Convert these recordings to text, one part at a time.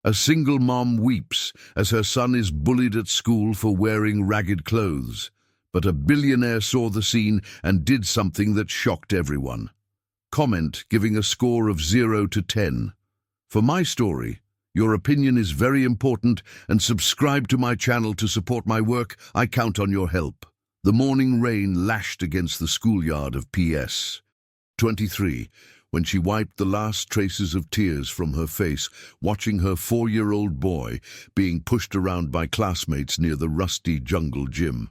A single mom weeps as her son is bullied at school for wearing ragged clothes. But a billionaire saw the scene and did something that shocked everyone. Comment giving a score of 0 to 10. For my story, your opinion is very important, and subscribe to my channel to support my work. I count on your help. The morning rain lashed against the schoolyard of PS 23 when she wiped the last traces of tears from her face, watching her 4-year-old boy being pushed around by classmates near the rusty jungle gym.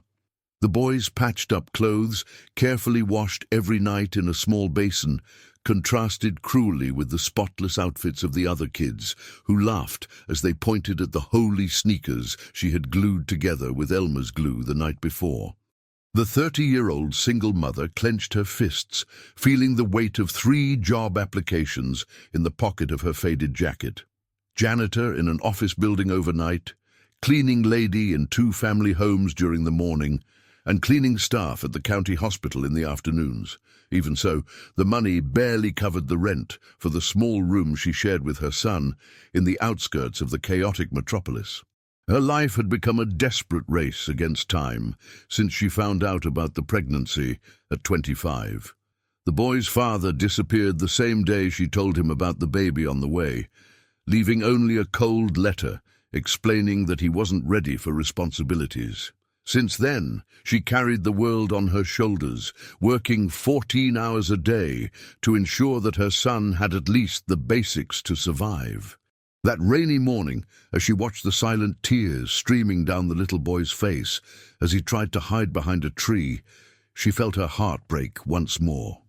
The boy's patched-up clothes, carefully washed every night in a small basin, contrasted cruelly with the spotless outfits of the other kids, who laughed as they pointed at the holy sneakers she had glued together with Elmer's glue the night before. The 30-year-old single mother clenched her fists, feeling the weight of 3 job applications in the pocket of her faded jacket. Janitor in an office building overnight, cleaning lady in 2 family homes during the morning, and cleaning staff at the county hospital in the afternoons. Even so, the money barely covered the rent for the small room she shared with her son in the outskirts of the chaotic metropolis. Her life had become a desperate race against time since she found out about the pregnancy at 25. The boy's father disappeared the same day she told him about the baby on the way, leaving only a cold letter explaining that he wasn't ready for responsibilities. Since then, she carried the world on her shoulders, working 14 hours a day to ensure that her son had at least the basics to survive. That rainy morning, as she watched the silent tears streaming down the little boy's face as he tried to hide behind a tree, she felt her heart break once more.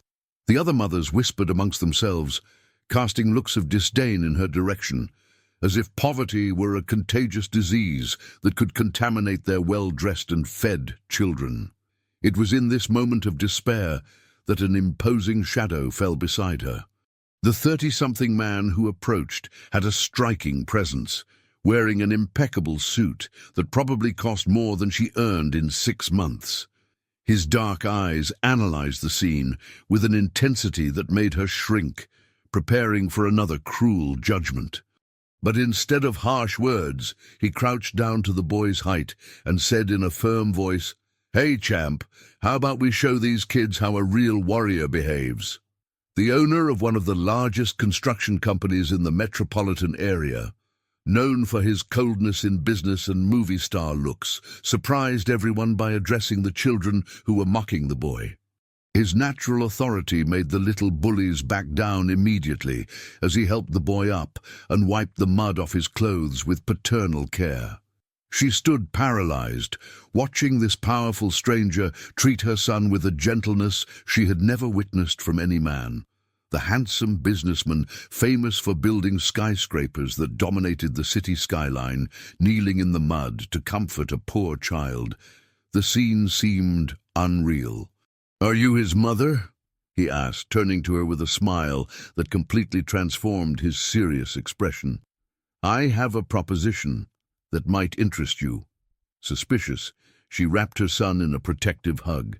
The other mothers whispered amongst themselves, casting looks of disdain in her direction, as if poverty were a contagious disease that could contaminate their well-dressed and fed children. It was in this moment of despair that an imposing shadow fell beside her. The 30-something man who approached had a striking presence, wearing an impeccable suit that probably cost more than she earned in 6 months. His dark eyes analyzed the scene with an intensity that made her shrink, preparing for another cruel judgment. But instead of harsh words, he crouched down to the boy's height and said in a firm voice, "Hey, champ, how about we show these kids how a real warrior behaves?" The owner of one of the largest construction companies in the metropolitan area, known for his coldness in business and movie star looks, surprised everyone by addressing the children who were mocking the boy. His natural authority made the little bullies back down immediately as he helped the boy up and wiped the mud off his clothes with paternal care. She stood paralyzed, watching this powerful stranger treat her son with a gentleness she had never witnessed from any man. The handsome businessman, famous for building skyscrapers that dominated the city skyline, kneeling in the mud to comfort a poor child. The scene seemed unreal. "Are you his mother?" he asked, turning to her with a smile that completely transformed his serious expression. "I have a proposition that might interest you." Suspicious, she wrapped her son in a protective hug.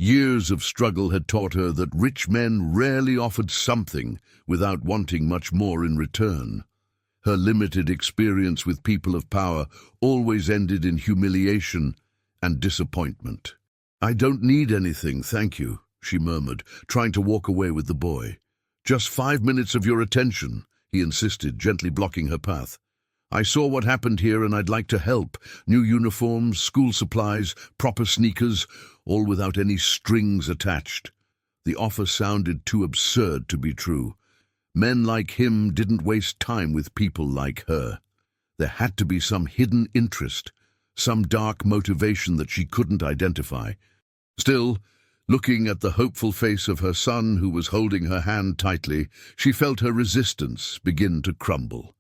Years of struggle had taught her that rich men rarely offered something without wanting much more in return. Her limited experience with people of power always ended in humiliation and disappointment. "I don't need anything, thank you," she murmured, trying to walk away with the boy. "Just 5 minutes of your attention," he insisted, gently blocking her path. "I saw what happened here and I'd like to help. New uniforms, school supplies, proper sneakers, all without any strings attached." The offer sounded too absurd to be true. Men like him didn't waste time with people like her. There had to be some hidden interest, some dark motivation that she couldn't identify. Still, looking at the hopeful face of her son who was holding her hand tightly, she felt her resistance begin to crumble.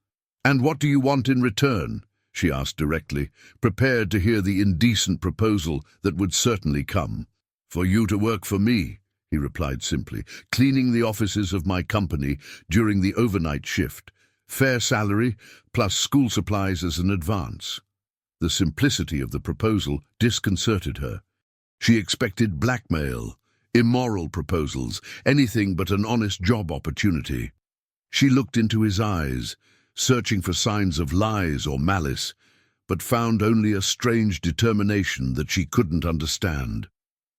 "And what do you want in return?" she asked directly, prepared to hear the indecent proposal that would certainly come. "For you to work for me," he replied simply, "cleaning the offices of my company during the overnight shift. Fair salary, plus school supplies as an advance." The simplicity of the proposal disconcerted her. She expected blackmail, immoral proposals, anything but an honest job opportunity. She looked into his eyes, searching for signs of lies or malice, but found only a strange determination that she couldn't understand.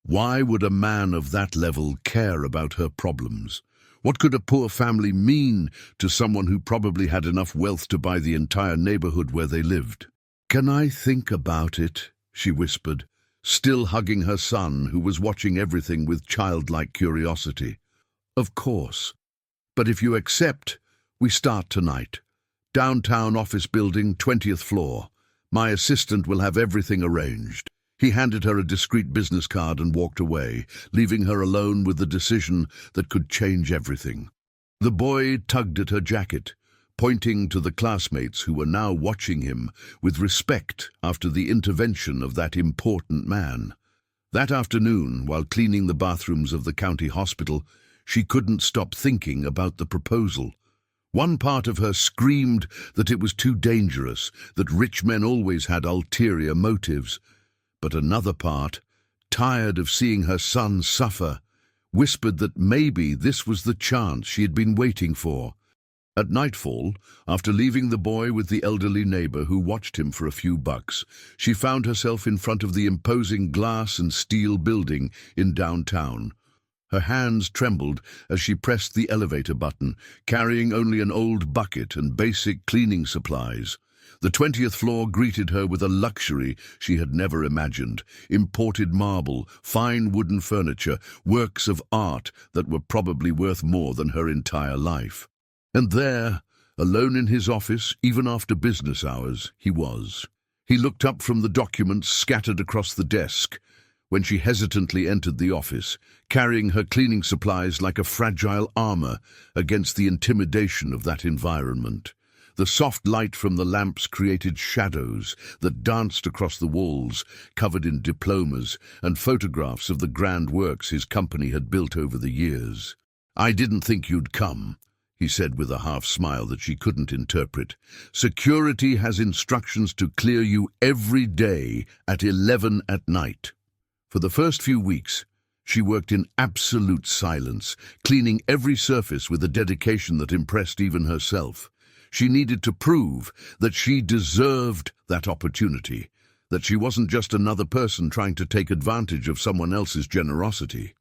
Why would a man of that level care about her problems? What could a poor family mean to someone who probably had enough wealth to buy the entire neighborhood where they lived? "Can I think about it?" she whispered, still hugging her son, who was watching everything with childlike curiosity. "Of course. But if you accept, we start tonight. Downtown office building, 20th floor. My assistant will have everything arranged." He handed her a discreet business card and walked away, leaving her alone with the decision that could change everything. The boy tugged at her jacket, pointing to the classmates who were now watching him with respect after the intervention of that important man. That afternoon, while cleaning the bathrooms of the county hospital, she couldn't stop thinking about the proposal. One part of her screamed that it was too dangerous, that rich men always had ulterior motives. But another part, tired of seeing her son suffer, whispered that maybe this was the chance she had been waiting for. At nightfall, after leaving the boy with the elderly neighbor who watched him for a few bucks, she found herself in front of the imposing glass and steel building in downtown. Her hands trembled as she pressed the elevator button, carrying only an old bucket and basic cleaning supplies. The 20th floor greeted her with a luxury she had never imagined: imported marble, fine wooden furniture, works of art that were probably worth more than her entire life. And there, alone in his office, even after business hours, he was. He looked up from the documents scattered across the desk when she hesitantly entered the office, carrying her cleaning supplies like a fragile armor against the intimidation of that environment. The soft light from the lamps created shadows that danced across the walls, covered in diplomas and photographs of the grand works his company had built over the years. "I didn't think you'd come," he said with a half-smile that she couldn't interpret. "Security has instructions to clear you every day at 11 at night." For the first few weeks, she worked in absolute silence, cleaning every surface with a dedication that impressed even herself. She needed to prove that she deserved that opportunity, that she wasn't just another person trying to take advantage of someone else's generosity.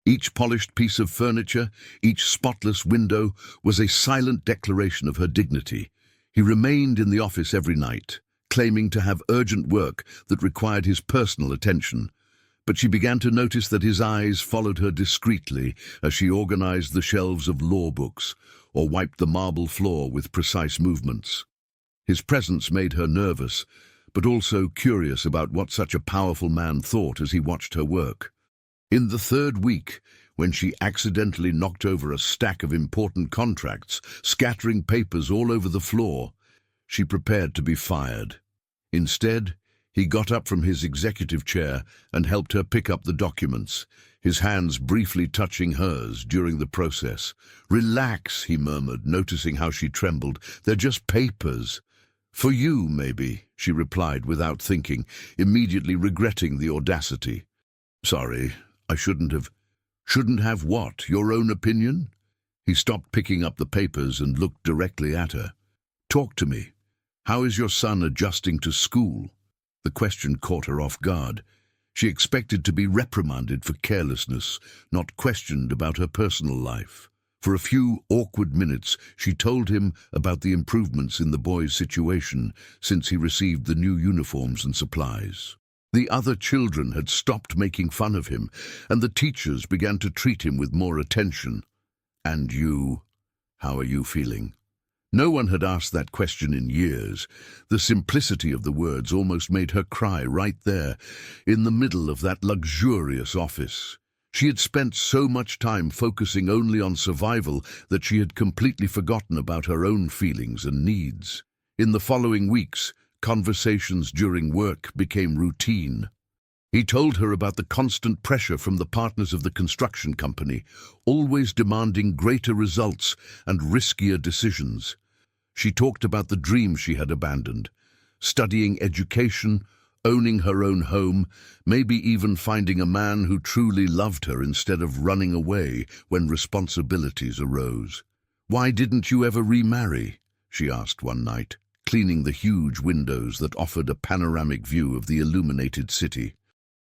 Each polished piece of furniture, each spotless window, was a silent declaration of her dignity. He remained in the office every night, claiming to have urgent work that required his personal attention. But she began to notice that his eyes followed her discreetly as she organized the shelves of law books or wiped the marble floor with precise movements. His presence made her nervous, but also curious about what such a powerful man thought as he watched her work. In the third week, when she accidentally knocked over a stack of important contracts, scattering papers all over the floor, she prepared to be fired. Instead, he got up from his executive chair and helped her pick up the documents, his hands briefly touching hers during the process. "Relax," he murmured, noticing how she trembled. "They're just papers." "For you, maybe," she replied without thinking, immediately regretting the audacity. "Sorry, I shouldn't have." "Shouldn't have what? Your own opinion?" He stopped picking up the papers and looked directly at her. "Talk to me. How is your son adjusting to school?" The question caught her off guard. She expected to be reprimanded for carelessness, not questioned about her personal life. For a few awkward minutes, she told him about the improvements in the boy's situation since he received the new uniforms and supplies. The other children had stopped making fun of him, and the teachers began to treat him with more attention. "And you? How are you feeling?" No one had asked that question in years. The simplicity of the words almost made her cry right there, in the middle of that luxurious office. She had spent so much time focusing only on survival that she had completely forgotten about her own feelings and needs. In the following weeks, conversations during work became routine. He told her about the constant pressure from the partners of the construction company, always demanding greater results and riskier decisions. She talked about the dreams she had abandoned, studying education, owning her own home, maybe even finding a man who truly loved her instead of running away when responsibilities arose. "Why didn't you ever remarry?" she asked one night, cleaning the huge windows that offered a panoramic view of the illuminated city.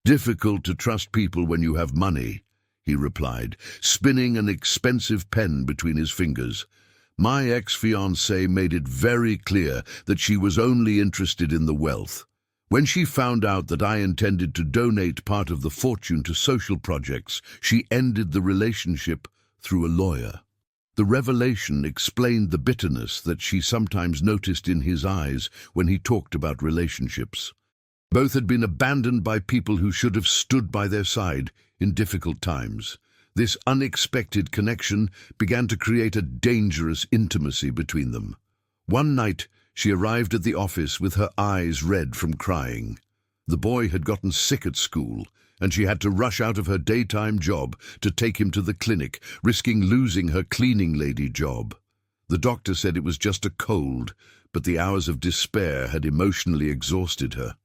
"Difficult to trust people when you have money," he replied, spinning an expensive pen between his fingers. "My ex-fiancée made it very clear that she was only interested in the wealth. When she found out that I intended to donate part of the fortune to social projects, she ended the relationship through a lawyer." The revelation explained the bitterness that she sometimes noticed in his eyes when he talked about relationships. Both had been abandoned by people who should have stood by their side in difficult times. This unexpected connection began to create a dangerous intimacy between them. One night, she arrived at the office with her eyes red from crying. The boy had gotten sick at school, and she had to rush out of her daytime job to take him to the clinic, risking losing her cleaning lady job. The doctor said it was just a cold, but the hours of despair had emotionally exhausted her.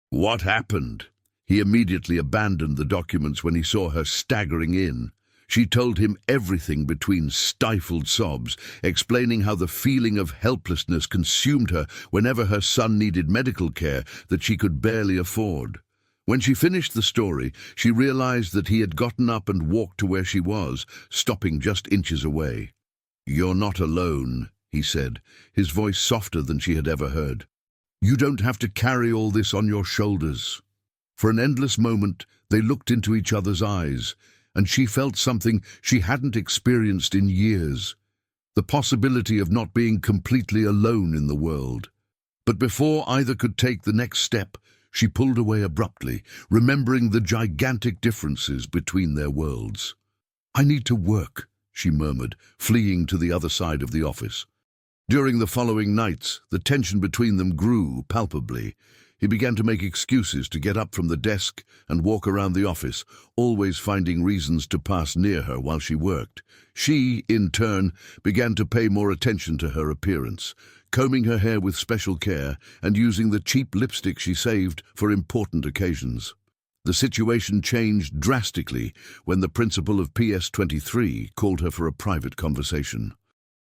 What happened? He immediately abandoned the documents when he saw her staggering in. She told him everything between stifled sobs, explaining how the feeling of helplessness consumed her whenever her son needed medical care that she could barely afford. When she finished the story, she realized that he had gotten up and walked to where she was, stopping just inches away. "You're not alone," he said, his voice softer than she had ever heard. "You don't have to carry all this on your shoulders." For an endless moment, they looked into each other's eyes, and she felt something she hadn't experienced in years, the possibility of not being completely alone in the world. But before either could take the next step, she pulled away abruptly, remembering the gigantic differences between their worlds. "I need to work," she murmured, fleeing to the other side of the office. During the following nights, the tension between them grew palpably. He began to make excuses to get up from the desk and walk around the office, always finding reasons to pass near her while she worked. She, in turn, began to pay more attention to her appearance, combing her hair with special care and using the cheap lipstick she saved for important occasions. The situation changed drastically when the principal of PS23 called her for a private conversation.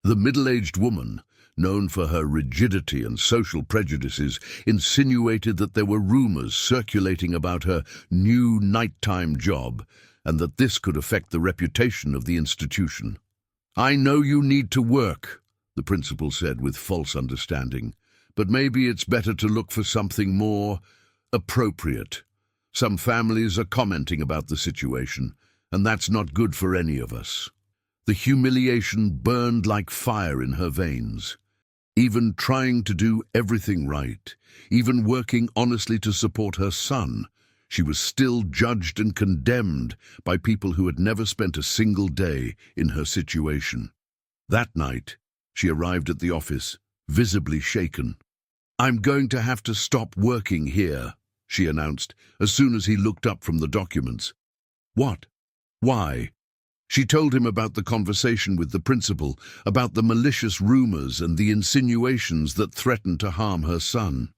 The middle-aged woman, known for her rigidity and social prejudices, insinuated that there were rumors circulating about her new nighttime job and that this could affect the reputation of the institution. "I know you need to work," the principal said with false understanding, "but maybe it's better to look for something more appropriate. Some families are commenting about the situation, and that's not good for any of us." The humiliation burned like fire in her veins. Even trying to do everything right, even working honestly to support her son, she was still judged and condemned by people who had never spent a single day in her situation. That night, she arrived at the office, visibly shaken. "I'm going to have to stop working here," she announced, as soon as he looked up from the documents. "What? Why?" She told him about the conversation with the principal, about the malicious rumors and the insinuations that threatened to harm her son.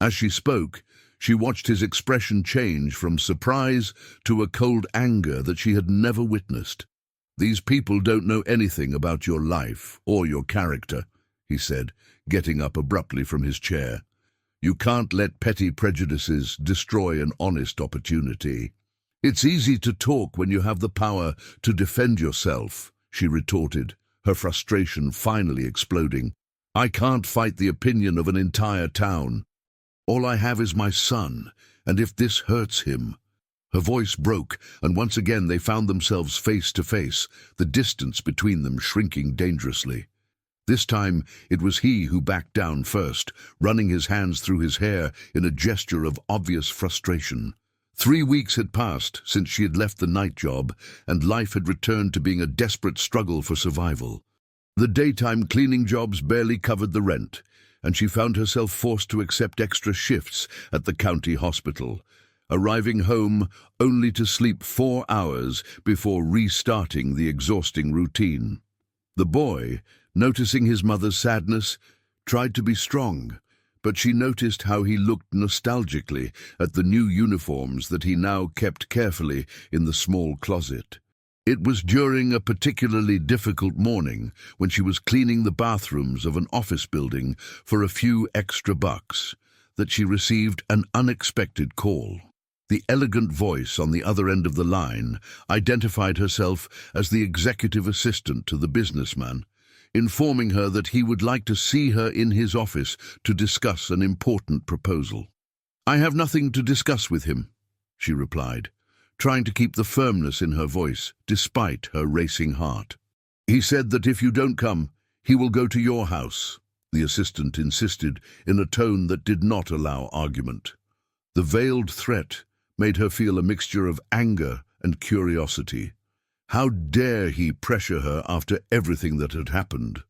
As she spoke, she watched his expression change from surprise to a cold anger that she had never witnessed. "These people don't know anything about your life or your character," he said, getting up abruptly from his chair. "You can't let petty prejudices destroy an honest opportunity." "It's easy to talk when you have the power to defend yourself," she retorted, her frustration finally exploding. "I can't fight the opinion of an entire town. All I have is my son, and if this hurts him—" Her voice broke, and once again they found themselves face to face, the distance between them shrinking dangerously. This time it was he who backed down first, running his hands through his hair in a gesture of obvious frustration. 3 weeks had passed since she had left the night job, and life had returned to being a desperate struggle for survival. The daytime cleaning jobs barely covered the rent, and she found herself forced to accept extra shifts at the county hospital, arriving home only to sleep 4 hours before restarting the exhausting routine. The boy, noticing his mother's sadness, tried to be strong, but she noticed how he looked nostalgically at the new uniforms that he now kept carefully in the small closet. It was during a particularly difficult morning when she was cleaning the bathrooms of an office building for a few extra bucks that she received an unexpected call. The elegant voice on the other end of the line identified herself as the executive assistant to the businessman, informing her that he would like to see her in his office to discuss an important proposal. "I have nothing to discuss with him," she replied, trying to keep the firmness in her voice despite her racing heart. "He said that if you don't come, he will go to your house," the assistant insisted in a tone that did not allow argument. The veiled threat made her feel a mixture of anger and curiosity. How dare he pressure her after everything that had happened?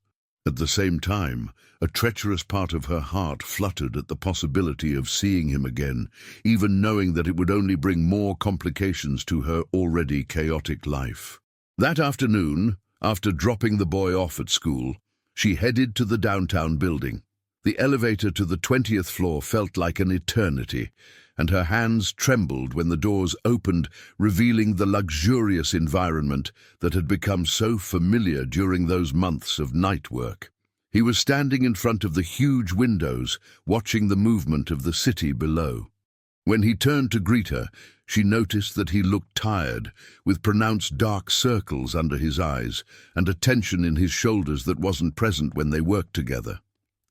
At the same time, a treacherous part of her heart fluttered at the possibility of seeing him again, even knowing that it would only bring more complications to her already chaotic life. That afternoon, after dropping the boy off at school, she headed to the downtown building. The elevator to the 20th floor felt like an eternity, and her hands trembled when the doors opened, revealing the luxurious environment that had become so familiar during those months of night work. He was standing in front of the huge windows, watching the movement of the city below. When he turned to greet her, she noticed that he looked tired, with pronounced dark circles under his eyes and a tension in his shoulders that wasn't present when they worked together.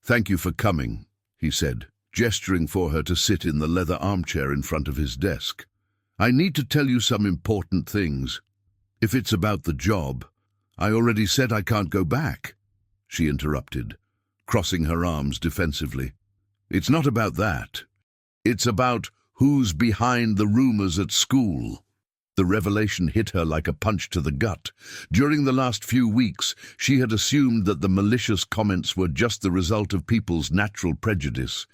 "Thank you for coming," he said, gesturing for her to sit in the leather armchair in front of his desk. "I need to tell you some important things. If it's about the job, I already said I can't go back," she interrupted, crossing her arms defensively. "It's not about that. It's about who's behind the rumors at school." The revelation hit her like a punch to the gut. During the last few weeks, she had assumed that the malicious comments were just the result of people's natural prejudice,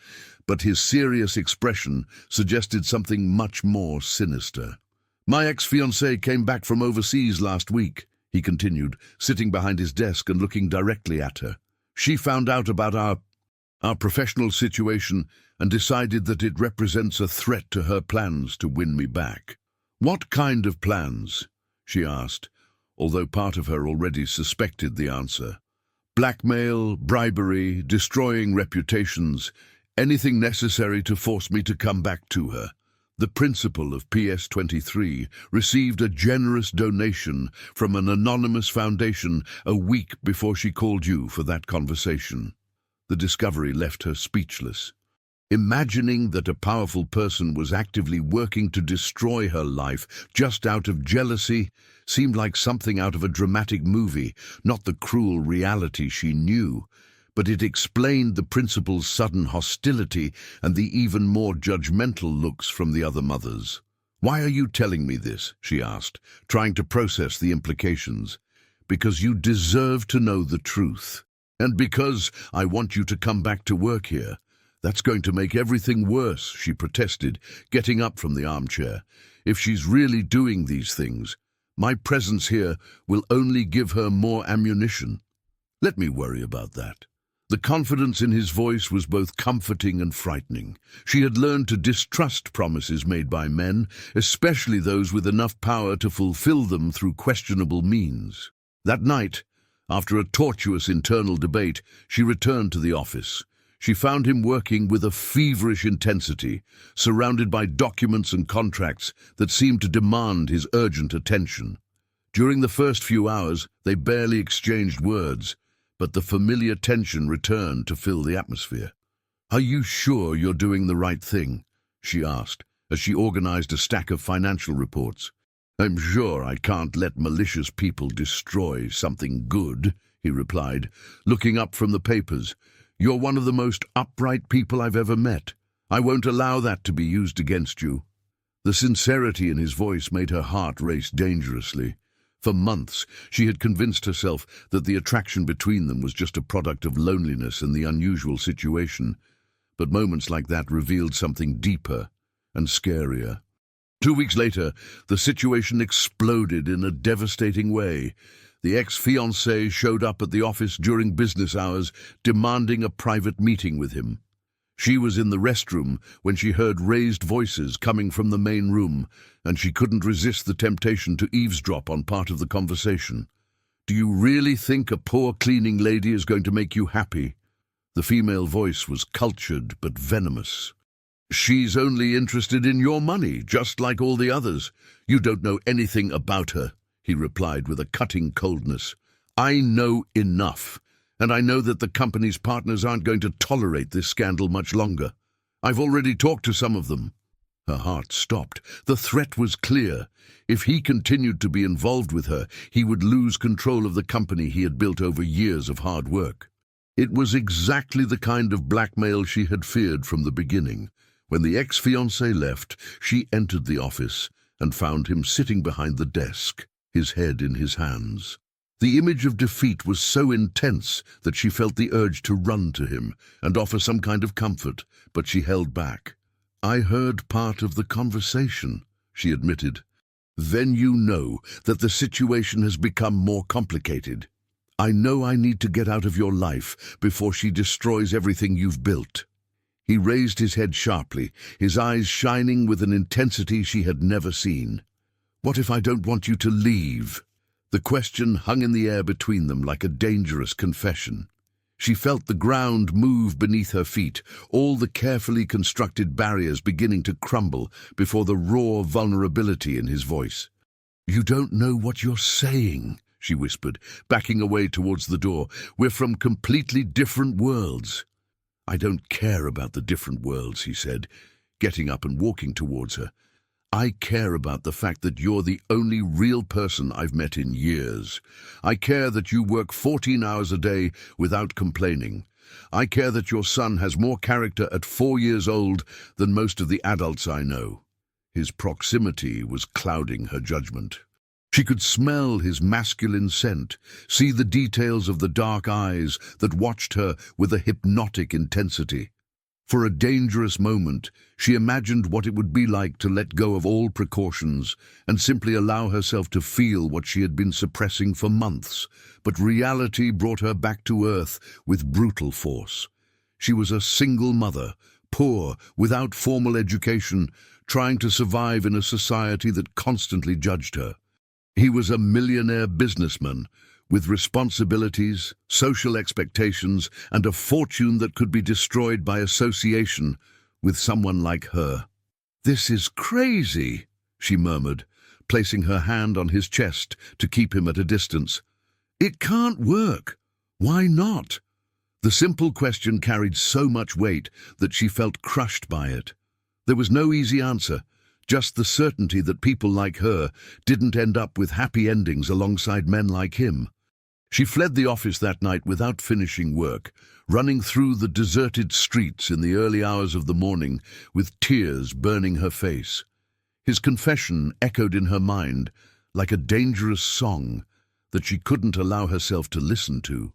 but his serious expression suggested something much more sinister. "My ex-fiancée came back from overseas last week," he continued, sitting behind his desk and looking directly at her. "She found out about our professional situation and decided that it represents a threat to her plans to win me back." "What kind of plans?" she asked, although part of her already suspected the answer. "Blackmail, bribery, destroying reputations, anything necessary to force me to come back to her." The principal of PS23 received a generous donation from an anonymous foundation a week before she called you for that conversation. The discovery left her speechless. Imagining that a powerful person was actively working to destroy her life just out of jealousy seemed like something out of a dramatic movie, not the cruel reality she knew. But it explained the principal's sudden hostility and the even more judgmental looks from the other mothers. "Why are you telling me this?" she asked, trying to process the implications. "Because you deserve to know the truth. And because I want you to come back to work here. That's going to make everything worse," she protested, getting up from the armchair. "If she's really doing these things, my presence here will only give her more ammunition. Let me worry about that." The confidence in his voice was both comforting and frightening. She had learned to distrust promises made by men, especially those with enough power to fulfill them through questionable means. That night, after a tortuous internal debate, she returned to the office. She found him working with a feverish intensity, surrounded by documents and contracts that seemed to demand his urgent attention. During the first few hours, they barely exchanged words, but the familiar tension returned to fill the atmosphere. "Are you sure you're doing the right thing?" she asked, as she organized a stack of financial reports. "I'm sure I can't let malicious people destroy something good," he replied, looking up from the papers. "You're one of the most upright people I've ever met. I won't allow that to be used against you." The sincerity in his voice made her heart race dangerously. For months, she had convinced herself that the attraction between them was just a product of loneliness and the unusual situation. But moments like that revealed something deeper and scarier. 2 weeks later, the situation exploded in a devastating way. The ex-fiancée showed up at the office during business hours, demanding a private meeting with him. She was in the restroom when she heard raised voices coming from the main room, and she couldn't resist the temptation to eavesdrop on part of the conversation. "Do you really think a poor cleaning lady is going to make you happy?" The female voice was cultured but venomous. "She's only interested in your money, just like all the others. You don't know anything about her," he replied with a cutting coldness. "I know enough, and I know that the company's partners aren't going to tolerate this scandal much longer. I've already talked to some of them." Her heart stopped. The threat was clear. If he continued to be involved with her, he would lose control of the company he had built over years of hard work. It was exactly the kind of blackmail she had feared from the beginning. When the ex-fiancé left, she entered the office and found him sitting behind the desk, his head in his hands. The image of defeat was so intense that she felt the urge to run to him and offer some kind of comfort, but she held back. "I heard part of the conversation," she admitted. "Then you know that the situation has become more complicated. I know I need to get out of your life before she destroys everything you've built." He raised his head sharply, his eyes shining with an intensity she had never seen. "What if I don't want you to leave?" The question hung in the air between them like a dangerous confession. She felt the ground move beneath her feet, all the carefully constructed barriers beginning to crumble before the raw vulnerability in his voice. "You don't know what you're saying," she whispered, backing away towards the door. "We're from completely different worlds." "I don't care about the different worlds," he said, getting up and walking towards her. "I care about the fact that you're the only real person I've met in years. I care that you work 14 hours a day without complaining. I care that your son has more character at 4 years old than most of the adults I know." His proximity was clouding her judgment. She could smell his masculine scent, see the details of the dark eyes that watched her with a hypnotic intensity. For a dangerous moment, she imagined what it would be like to let go of all precautions and simply allow herself to feel what she had been suppressing for months. But reality brought her back to earth with brutal force. She was a single mother, poor, without formal education, trying to survive in a society that constantly judged her. He was a millionaire businessman, with responsibilities, social expectations, and a fortune that could be destroyed by association with someone like her. "This is crazy," she murmured, placing her hand on his chest to keep him at a distance. "It can't work. Why not?" The simple question carried so much weight that she felt crushed by it. There was no easy answer, just the certainty that people like her didn't end up with happy endings alongside men like him. She fled the office that night without finishing work, running through the deserted streets in the early hours of the morning with tears burning her face. His confession echoed in her mind like a dangerous song that she couldn't allow herself to listen to.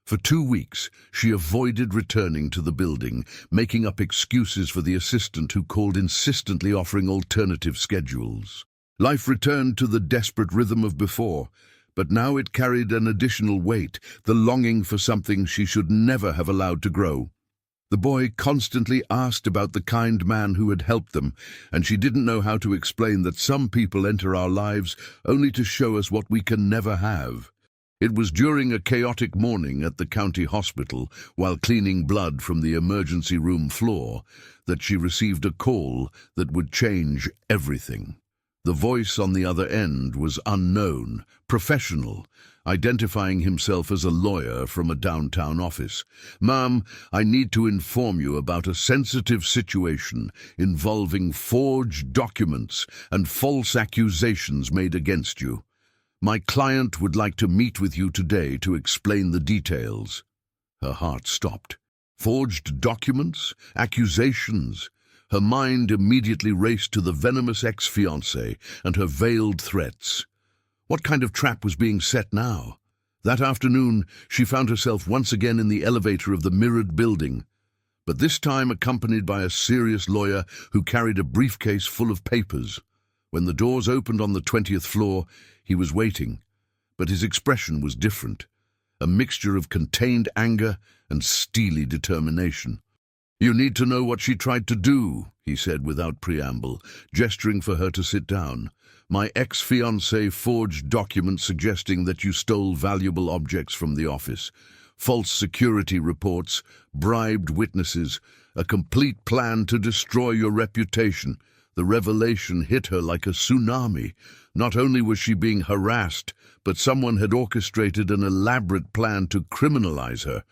For 2 weeks, she avoided returning to the building, making up excuses for the assistant who called insistently offering alternative schedules. Life returned to the desperate rhythm of before, but now it carried an additional weight, the longing for something she should never have allowed to grow. The boy constantly asked about the kind man who had helped them, and she didn't know how to explain that some people enter our lives only to show us what we can never have. It was during a chaotic morning at the county hospital, while cleaning blood from the emergency room floor, that she received a call that would change everything. The voice on the other end was unknown, professional, identifying himself as a lawyer from a downtown office. "Ma'am, I need to inform you about a sensitive situation involving forged documents and false accusations made against you. My client would like to meet with you today to explain the details." Her heart stopped. Forged documents? Accusations? Her mind immediately raced to the venomous ex-fiancé and her veiled threats. What kind of trap was being set now? That afternoon, she found herself once again in the elevator of the mirrored building, but this time accompanied by a serious lawyer who carried a briefcase full of papers. When the doors opened on the 20th floor, he was waiting, but his expression was different, a mixture of contained anger and steely determination. You need to know what she tried to do, he said without preamble, gesturing for her to sit down. My ex-fiancé forged documents suggesting that you stole valuable objects from the office. False security reports, bribed witnesses, a complete plan to destroy your reputation. The revelation hit her like a tsunami. Not only was she being harassed, but someone had orchestrated an elaborate plan to criminalize her.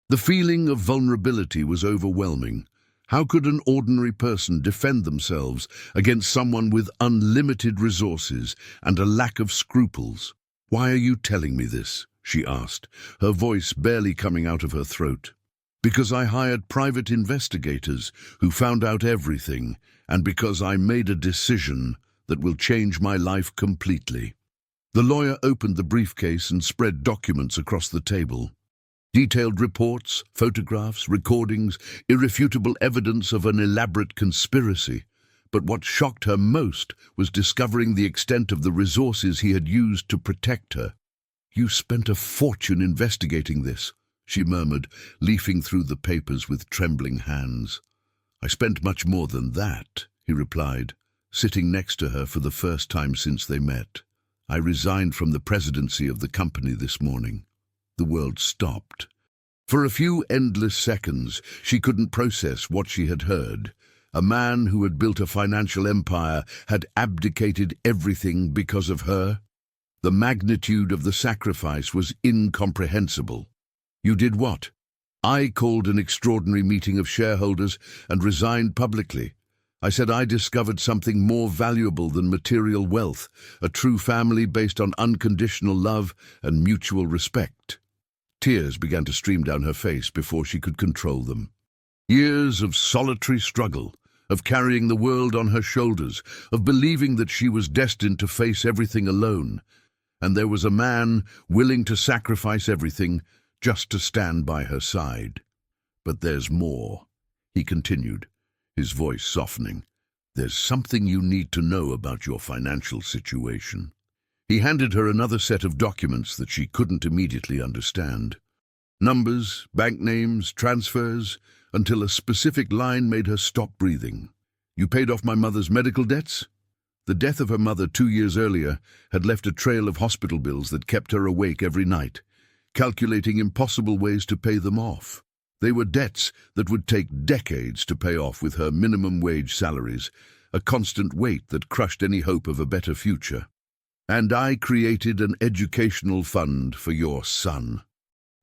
The feeling of vulnerability was overwhelming. How could an ordinary person defend themselves against someone with unlimited resources and a lack of scruples? "Why are you telling me this?" she asked, her voice barely coming out of her throat. "Because I hired private investigators who found out everything, and because I made a decision that will change my life completely." The lawyer opened the briefcase and spread documents across the table. Detailed reports, photographs, recordings, irrefutable evidence of an elaborate conspiracy. But what shocked her most was discovering the extent of the resources he had used to protect her. "You spent a fortune investigating this," she murmured, leafing through the papers with trembling hands. "I spent much more than that," he replied, sitting next to her for the first time since they met. "I resigned from the presidency of the company this morning." The world stopped. For a few endless seconds, she couldn't process what she had heard. A man who had built a financial empire had abdicated everything because of her. The magnitude of the sacrifice was incomprehensible. "You did what?" "I called an extraordinary meeting of shareholders and resigned publicly. I said I discovered something more valuable than material wealth, a true family based on unconditional love and mutual respect." Tears began to stream down her face before she could control them. Years of solitary struggle, of carrying the world on her shoulders, of believing that she was destined to face everything alone. And there was a man willing to sacrifice everything just to stand by her side. "But there's more," he continued, his voice softening. "There's something you need to know about your financial situation." He handed her another set of documents that she couldn't immediately understand. Numbers, bank names, transfers, until a specific line made her stop breathing. "You paid off my mother's medical debts?" The death of her mother 2 years earlier had left a trail of hospital bills that kept her awake every night, calculating impossible ways to pay them off. They were debts that would take decades to pay off with her minimum wage salaries, a constant weight that crushed any hope of a better future. "And I created an educational fund for your son.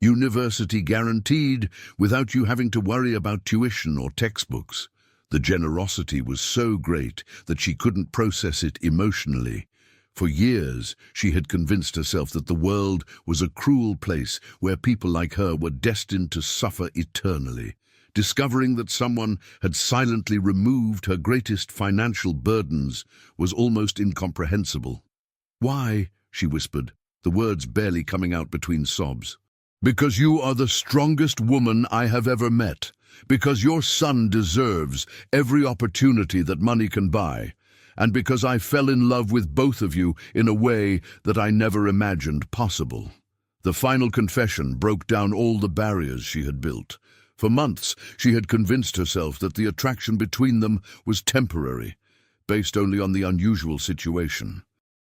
University guaranteed, without you having to worry about tuition or textbooks." The generosity was so great that she couldn't process it emotionally. For years, she had convinced herself that the world was a cruel place where people like her were destined to suffer eternally. Discovering that someone had silently removed her greatest financial burdens was almost incomprehensible. "Why?" she whispered, the words barely coming out between sobs. "Because you are the strongest woman I have ever met. Because your son deserves every opportunity that money can buy. And because I fell in love with both of you in a way that I never imagined possible." The final confession broke down all the barriers she had built. For months, she had convinced herself that the attraction between them was temporary, based only on the unusual situation.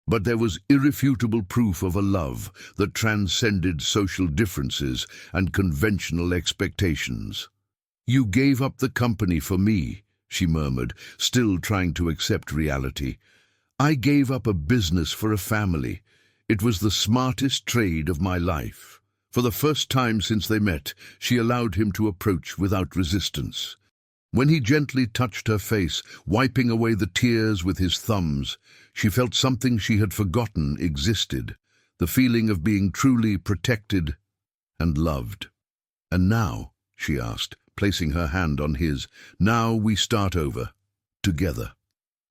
But there was irrefutable proof of a love that transcended social differences and conventional expectations. "You gave up the company for me," she murmured, still trying to accept reality. "I gave up a business for a family. It was the smartest trade of my life." For the first time since they met, she allowed him to approach without resistance. When he gently touched her face, wiping away the tears with his thumbs, she felt something she had forgotten existed, the feeling of being truly protected and loved. "And now," she asked, placing her hand on his, "now we start over, together."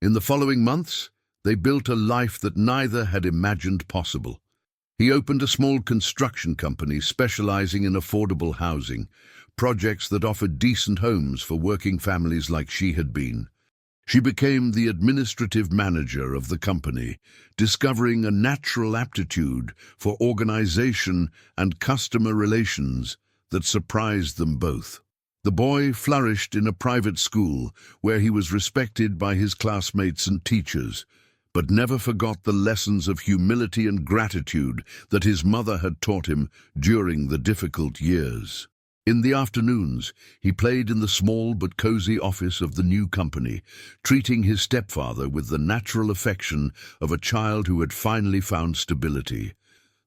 In the following months, they built a life that neither had imagined possible. He opened a small construction company specializing in affordable housing, projects that offered decent homes for working families like she had been. She became the administrative manager of the company, discovering a natural aptitude for organization and customer relations that surprised them both. The boy flourished in a private school where he was respected by his classmates and teachers, but never forgot the lessons of humility and gratitude that his mother had taught him during the difficult years. In the afternoons, he played in the small but cozy office of the new company, treating his stepfather with the natural affection of a child who had finally found stability.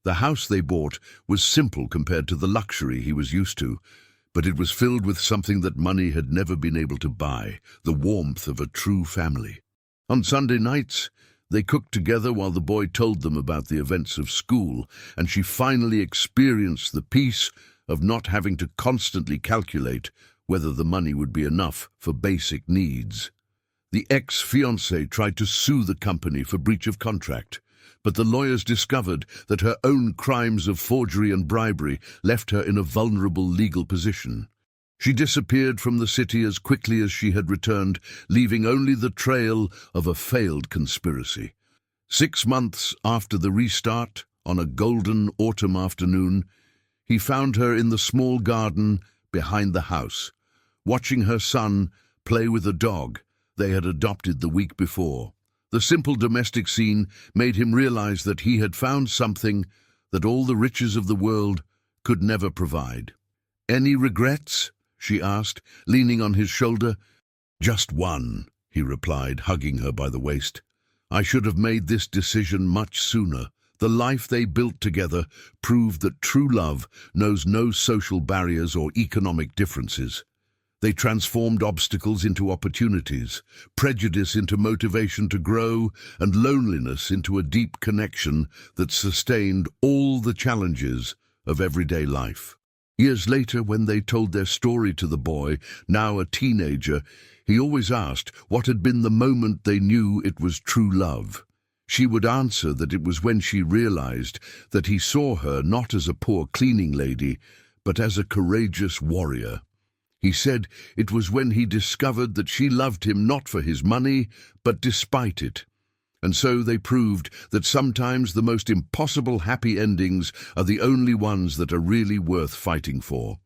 The house they bought was simple compared to the luxury he was used to, but it was filled with something that money had never been able to buy, the warmth of a true family. On Sunday nights, they cooked together while the boy told them about the events of school, and she finally experienced the peace of not having to constantly calculate whether the money would be enough for basic needs. The ex-fiancé tried to sue the company for breach of contract, but the lawyers discovered that her own crimes of forgery and bribery left her in a vulnerable legal position. She disappeared from the city as quickly as she had returned, leaving only the trail of a failed conspiracy. 6 months after the restart, on a golden autumn afternoon, he found her in the small garden behind the house, watching her son play with a dog they had adopted the week before. The simple domestic scene made him realize that he had found something that all the riches of the world could never provide. "Any regrets?" she asked, leaning on his shoulder. "Just one," he replied, hugging her by the waist. "I should have made this decision much sooner." The life they built together proved that true love knows no social barriers or economic differences. They transformed obstacles into opportunities, prejudice into motivation to grow, and loneliness into a deep connection that sustained all the challenges of everyday life. Years later, when they told their story to the boy, now a teenager, he always asked what had been the moment they knew it was true love. She would answer that it was when she realized that he saw her not as a poor cleaning lady, but as a courageous warrior. He said it was when he discovered that she loved him not for his money, but despite it. And so they proved that sometimes the most impossible happy endings are the only ones that are really worth fighting for.